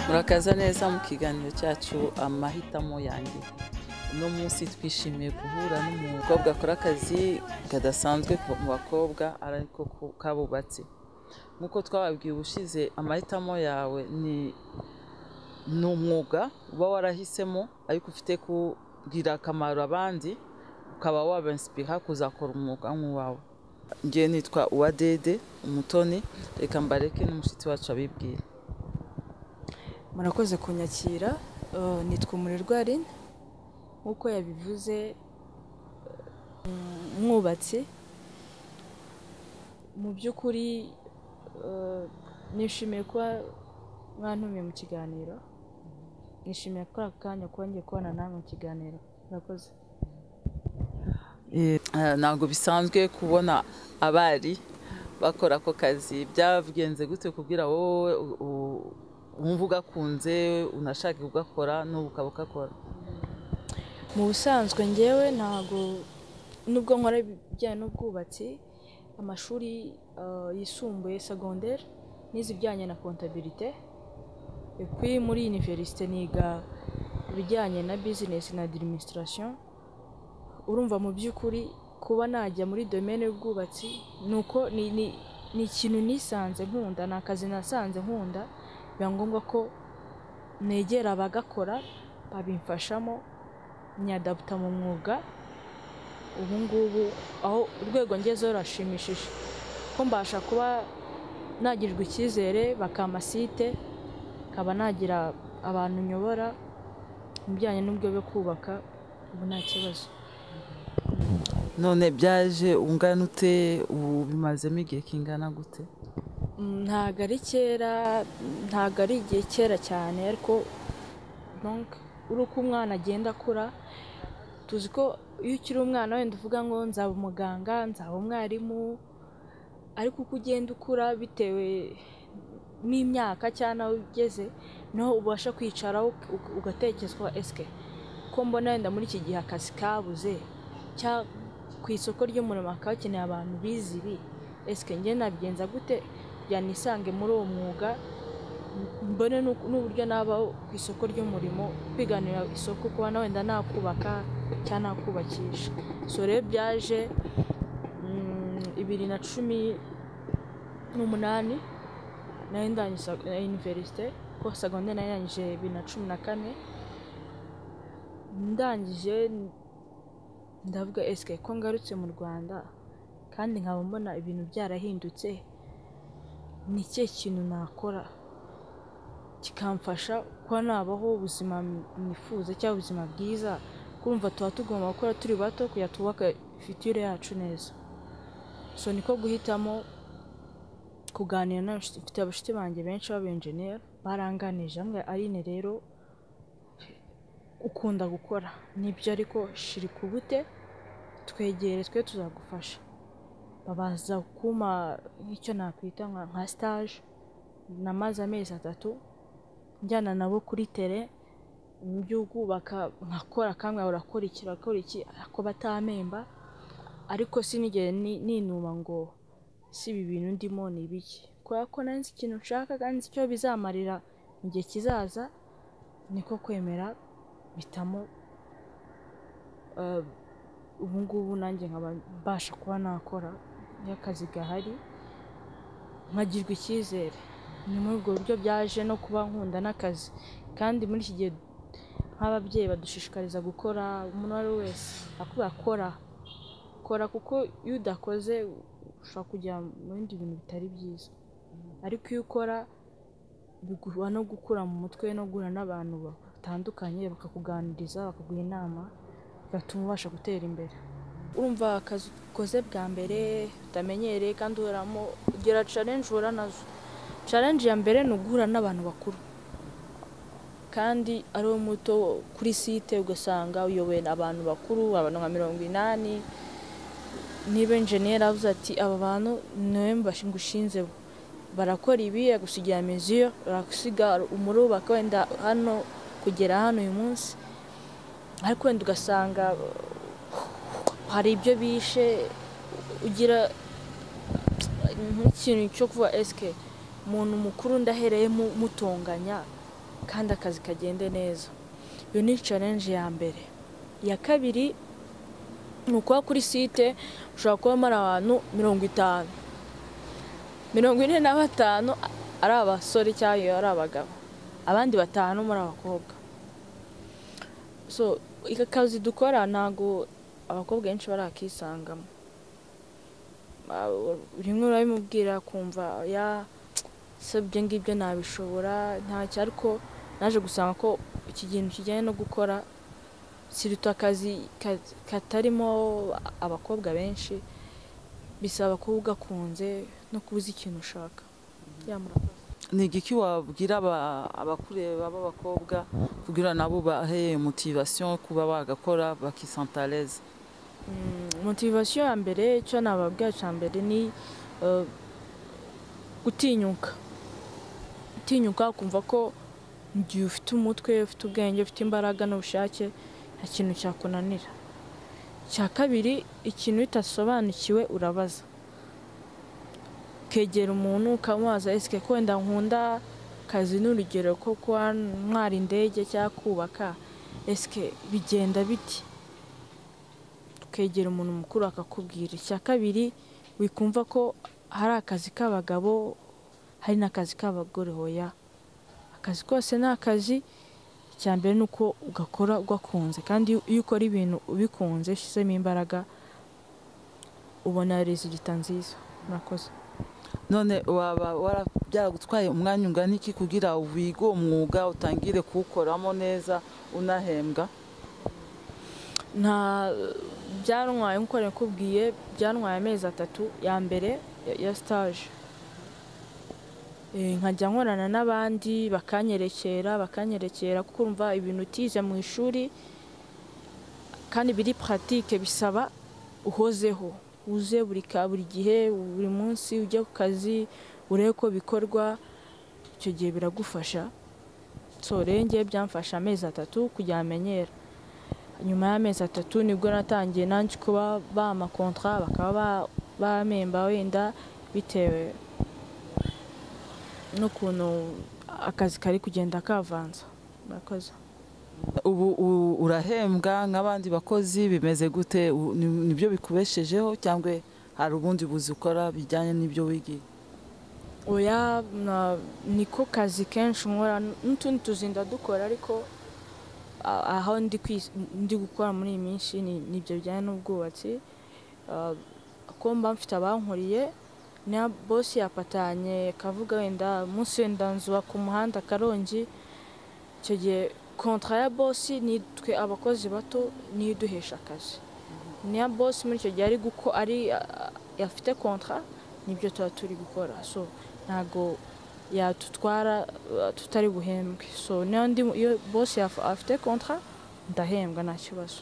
Murakaza neza mu kiganiro cyacu amahitamo yanjye. Uno munsi twishimiye guhura n'umukobwa akora akazi kadasanzwe mu bakobwa ariko kabubatse. Nkuko twababwiye ubushize, amahitamo yawe ni umwuga uba warahisemo ariko ufite kugira akamaro abandi, ukaba wabanspira kuzakora umwuga nk'uwawe. Ngiye nitwa Uwadede Umutoni, reka mbareke n'umushitsi wacu abibwira. Murakoze kunyakira, nitwa Umurerwa Aline, nkuko yabivuze mwubatsi. Mu by'ukuri nishimiye kuba mwantumiye mu kiganiro, nishimiye ko aka kanya kuba ngiye kubana namwe mu kiganiro. Murakoze. Ntabwo bisanzwe kubona abari bakora ako kazi. Byagenze gute kubwira wowe wumva ugakunze unashaka kugakora n'ubu ukaba ukakora? Mu busanzwe ngewe ntabwo, nubwo nkora ibijyanye n'ubwubatsi, amashuri yisumbuye secondaire nize ibijyanye na comptabilité, puis muri université niga ibijyanye na business na administration. Urumva mu by'ukuri kuba najya muri domaine y'ubwubatsi nuko ni ikintu nisanze nkunda, ni akazi nasanze nkunda. Biba ngombwa ko negera abagakora babimfashamo, nyadaputa mu mwuga. Ubu ngubu aho urwego ngezeho rurashimishije ko mbasha kuba nagirirwa icyizere, bakampa site, nkaba nagira abantu nyobora mu bijyanye n'ubwo bwo kubaka. Ubu nta kibazo. None byaje ungana ute? Ubu bimazemo igihe kingana gute? Ntabwo ari kera, ntabwo ari igihe kera cyane, ariko uri uko umwana agenda akura. Tuzi ko iyo ukiri umwana wenda uvuga ngo nzaba umuganga, nzaba umwarimu, ariko uko ugenda ukura bitewe n'imyaka cyangwa aho ugeze, niho ubasha kwicaraho ugatekerezwa, eske ko mbona wenda muri iki gihe akazi kabuze, cyangwa ku isoko ry'umurimo hakaba hakeneye abantu bize ibi, eske njye nabigenza gute kugira nisange muri uwo mwuga, mbone n'uburyo nabaho ku isoko ry'umurimo, kwiganira isoko, kuba na wenda nakubaka cyangwa nakubakisha. So rero byaje 2018 nari ndangije université, ko secondaire nari ndangije 2014. Ndangije ndavuga eske ko ngarutse mu Rwanda kandi nkaba mbona ibintu byarahindutse, ni ikihe kintu nakora kikamfasha kuba nabaho ubuzima nifuza cyangwa ubuzima bwiza. Kumva tuba tugomba gukora turi bato kugira twubake future yacu neza. So niko guhitamo kuganira n'abafite abashiti banjye benshi b'abenjeniyeri, baranganije hamwe. Aline rero ukunda gukora nibyo, ariko shiri kubute twegere, twe tuzagufasha. Babaza kuma nk'icyo nakwita nka stage. Namaze amezi 3 njyana nabo kuri tere mu by'ubwubaka, nkakora kamwe urakora iki ako batamemba, ariko sinigeze ninuma ngo si ibi bintu ndimo ni ibiki. Kubera ko nanzi ikintu nshaka kandi icyo bizamarira mu gihe kizaza, niko kwemera bitamo. Ubu ngubu nanjye nkaba mbasha kuba nakora y'akazi gahari, nkagirwa icyizere. Ni muri ubwo buryo byaje no kuba nkunda n'akazi. Kandi muri iki gihe nk'ababyeyi badushishikariza gukora. Umuntu wari wese akora kuko iyo udakoze ushobora kujya mu bindi bintu bitari byiza, ariko iyo ukora biguha no gukura mu mutwe no guhura n'abantu batandukanye, bakakuganiriza, bakaguha inama, bigatuma ubasha gutera imbere. Urumva akazi ukoze bwa mbere utamenyereye kandi uhoramo, ugira challenge uhura nazo. Challenge ya mbere ni uguhura n'abantu bakuru, kandi ari wo muto kuri site ugasanga uyoboye abantu bakuru, abantu nka 80. Niba enjeniyeri avuze ati aba bantu niwe ngushinze, barakora ibi, agusigira mesure, aragusiga umurubaka wenda hano kugera hano uyu munsi, ariko wenda ugasanga hari ibyo bishe, ugira nk'ikintu cyo kuva eske umuntu mukuru ndahereye mutonganya kandi akazi kagende neza. Iyo ni challenge ya mbere. Iya kabiri ni ukuba kuri site ushobora kuba muri abantu 50, 45 ari abasore cyangwa ari abagabo, abandi 5 muri abakobwa. So akazi dukora ntago abakobwa benshi barakisangamo. Rimwe urabimubwira kumva ya sabye ngibyo nabishobora ntacyo, ariko naje gusanga ko iki kintu kijyanye no gukora sirito akazi katarimo abakobwa benshi, bisaba kuba ugakunze no kubuza ikintu ushaka. Ni igiki wabwira abakureba b'abakobwa kugira nabo bahe motivation kuba bagakora bakisantaleze? Motivation ya mbere cyo nababwira cya mbere ni gutinyuka kumva ko igihe ufite umutwe, ufite ubwenge, ufite imbaraga n'ubushake nta kintu cyakunanira. Cya kabiri, ikintu utasobanukiwe urabaza, ukegera umuntu ukamubaza ese ko wenda nkunda kazi n'urugero ko kuba ntwara indege cyangwa kubaka, ese bigenda biti? Ukegera umuntu mukuru akakubwira. Icya kabiri, wikumva ko hari akazi k'abagabo hari n'akazi k'abagore. Hoya, akazi kose ni akazi. Icya mbere ni uko ugakora ugakunze, kandi iyo ukora ibintu ubikunze ushyizemo imbaraga ubona resulta nziza. Murakoze. None waba byaragutwaye umwanya ungana iki kugira wige umwuga utangire kuwukoramo neza unahembwa? Byantwaye nkuko nakubwiye, byantwaye amezi 3 ya mbere ya stage. Nkajya nkorana n'abandi bakanyerekera kuko urumva ibintu utize mu ishuri kandi biri pratique, bisaba uhozeho, uze buri gihe, buri munsi ujye ku kazi urebe ko bikorwa. Icyo gihe biragufasha. So rero ngiye byamfasha amezi 3 kugira amenyera. Nyuma y'amezi 3 nibwo natangiye nanjye kuba bama contrat, bakaba bamemba wenda bitewe n'ukuntu akazi kari kugenda kavanza. Murakoze. Ubu urahembwa nk'abandi bakozi, bimeze gute? Nibyo bikubeshejeho cyangwa hari ubundi buzi ukora bijyanye n'ibyo wigiye? Oya, niko kazi kenshi nkora, n'utundi tuzinda dukora, ariko aho ndi gukora muri iyi minsi nibyo bijyanye n'ubwubatsi. Ko mba mfite abankuriye, na boss yapatanye kavuga wenda munsi wenda nzuba ku muhanda Karongi. Icyo gihe contrat ya boss ni twe abakozi bato niyo iduhesha akazi. Niya boss muri icyo gihe ari yafite contrat, nibyo tuba turi gukora. So ntago yatutwara tutari buhembwe. So iyo boss afite contrat ndahembwa nta kibazo.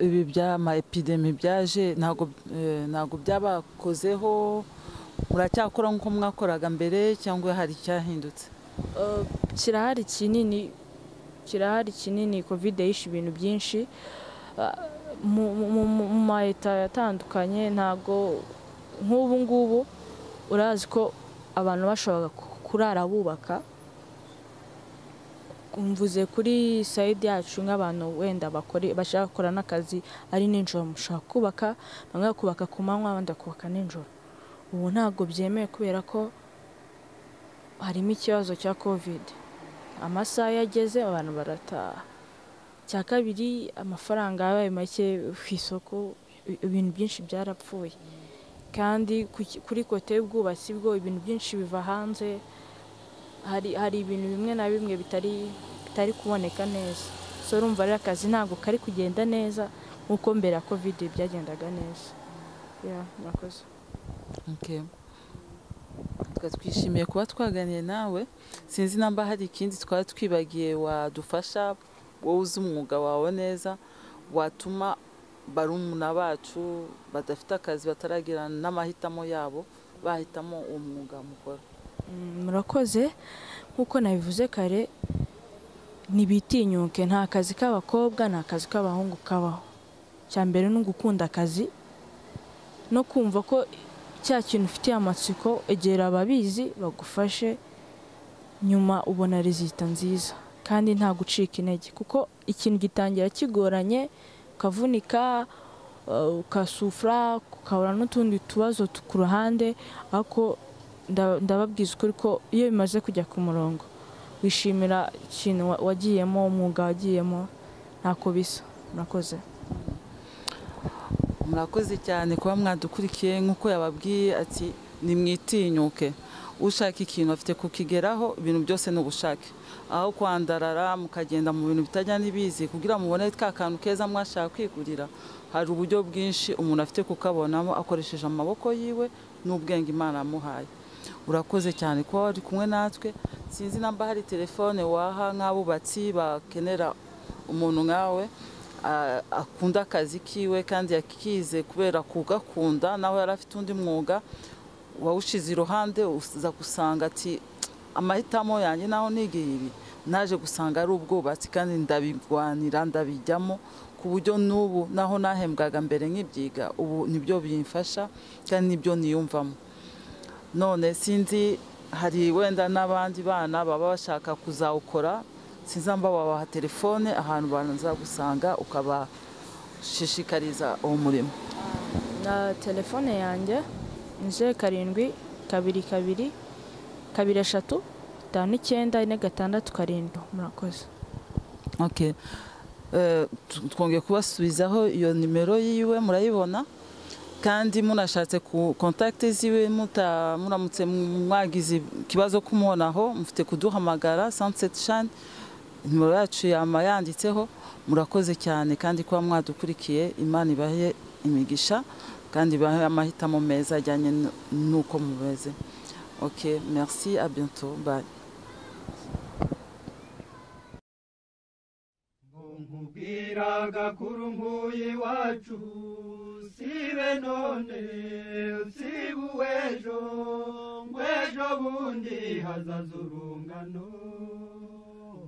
Ibi by'ama epidemi byaje ntago byabakozeho? Muracyakora nk'uko mwakoraga mbere cyangwa hari icyahindutse? Kirahari kinini. Covid yishe ibintu byinshi mu maheta yatandukanye. Ntago nk'ubu ngubu urazi ko abantu bashoboraga kurara bubaka. Mvuze kuri side yacu nk'abantu wenda bashaka gukora n'akazi ari nijoro, mushaka kubaka, bamwe bakubaka ku manywa abandi bakubaka nijoro. Ubu ntago byemewe kubera ko harimo ikibazo cya Covid. Amasaha yageze abantu barataha. Cya kabiri, amafaranga yabaye make ku isoko, ibintu byinshi byarapfuye. Kandi kuri kote y'ubwubatsi bwo ibintu byinshi biva hanze. Hari ibintu bimwe na bimwe bitari kuboneka neza. So urumva rero akazi ntago kari kugenda neza nkuko mbere ya Covid byagendaga neza. Murakoze. Okay. Twishimiye kuba twaganiye nawe. Sinzi namba hari ikindi twari twibagiye wadufasha, wowe uzi umwuga wawe neza, watuma barumuna bacu badafite akazi bataragira n'amahitamo yabo bahitamo umwuga mukora? Murakoze. Nkuko nabivuze kare, nibitinyuke. Nta kazi k'abakobwa, nta kazi k'abahungu kabaho. Cya mbere ni ugukunda akazi no kumva ko cya kintu ufitiye amatsiko, egera ababizi bagufashe nyuma ubona resulta nziza kandi nta gucika intege, kuko ikintu gitangira kigoranye ukavunika, ukasufura, ukabura n'utundi tubazo ku ruhande, ariko ndababwiza ukuri ko iyo bimaze kujya ku murongo wishimira ikintu wagiyemo, umwuga wagiyemo, ntako bisa. Murakoze. Murakoze cyane kuba mwadukurikiye. Nk'uko yababwiye ati nimwitinyuke, ushaka ikintu afite kukigeraho, ibintu byose ni ubushake, aho kwandarara mukagenda mu bintu bitajya n'ibizi kugira mubone ka kantu keza mwashaka kwigurira. Hari uburyo bwinshi umuntu afite kukabonamo akoresheje amaboko yiwe n'ubwenge Imana yamuhaye. Urakoze cyane kuba wari kumwe natwe. Sinzi namba hari telefone waha nk'abubatsi bakenera umuntu nkawe akunda akazi kiwe kandi yakize kubera kugakunda, nawe yari afite undi mwuga wawushize iruhande, uza gusanga ati amahitamo yanjye naho nigiye ibi, naje gusanga ari ubwubatsi kandi ndabigwanira, ndabijyamo ku buryo n'ubu naho nahembwaga mbere nk'ibyiga, ubu nibyo bimfasha kandi nibyo niyumvamo. None sinzi hari wenda n'abandi bana baba bashaka kuzawukora, sinzamba wabaha telefone ahantu banza gusanga ukabashishikariza uwo murimo. Na telefone yanjye ni 07 22 23 59 46. Murakoze. Okay. Twongeye kubasubizaho iyo nimero yiwe, murayibona, kandi munashatse ku contact ziwe muramutse mwagize ikibazo kumubonaho, mufite kuduhamagara 107 nimero yacu yanditseho. Murakoze cyane kandi kuba mwadukurikiye. Imana ibahe imigisha kandi ibahe amahitamo meza ajyanye nuko mubeze. OK, merci, à bientôt, bye. Nkubwiraga kuru nkuye iwacu, sibe none sibe ejo, ngw'ejo bundi hazaza urungano.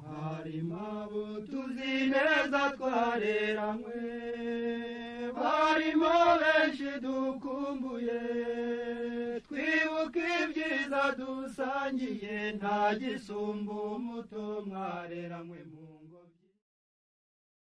Harimo abo tuzi neza twareranywe, barimo benshi dukumbuye, twibuka ibyiza dusangiye, nta gisumba umuto mwareranywe mu ngobyi.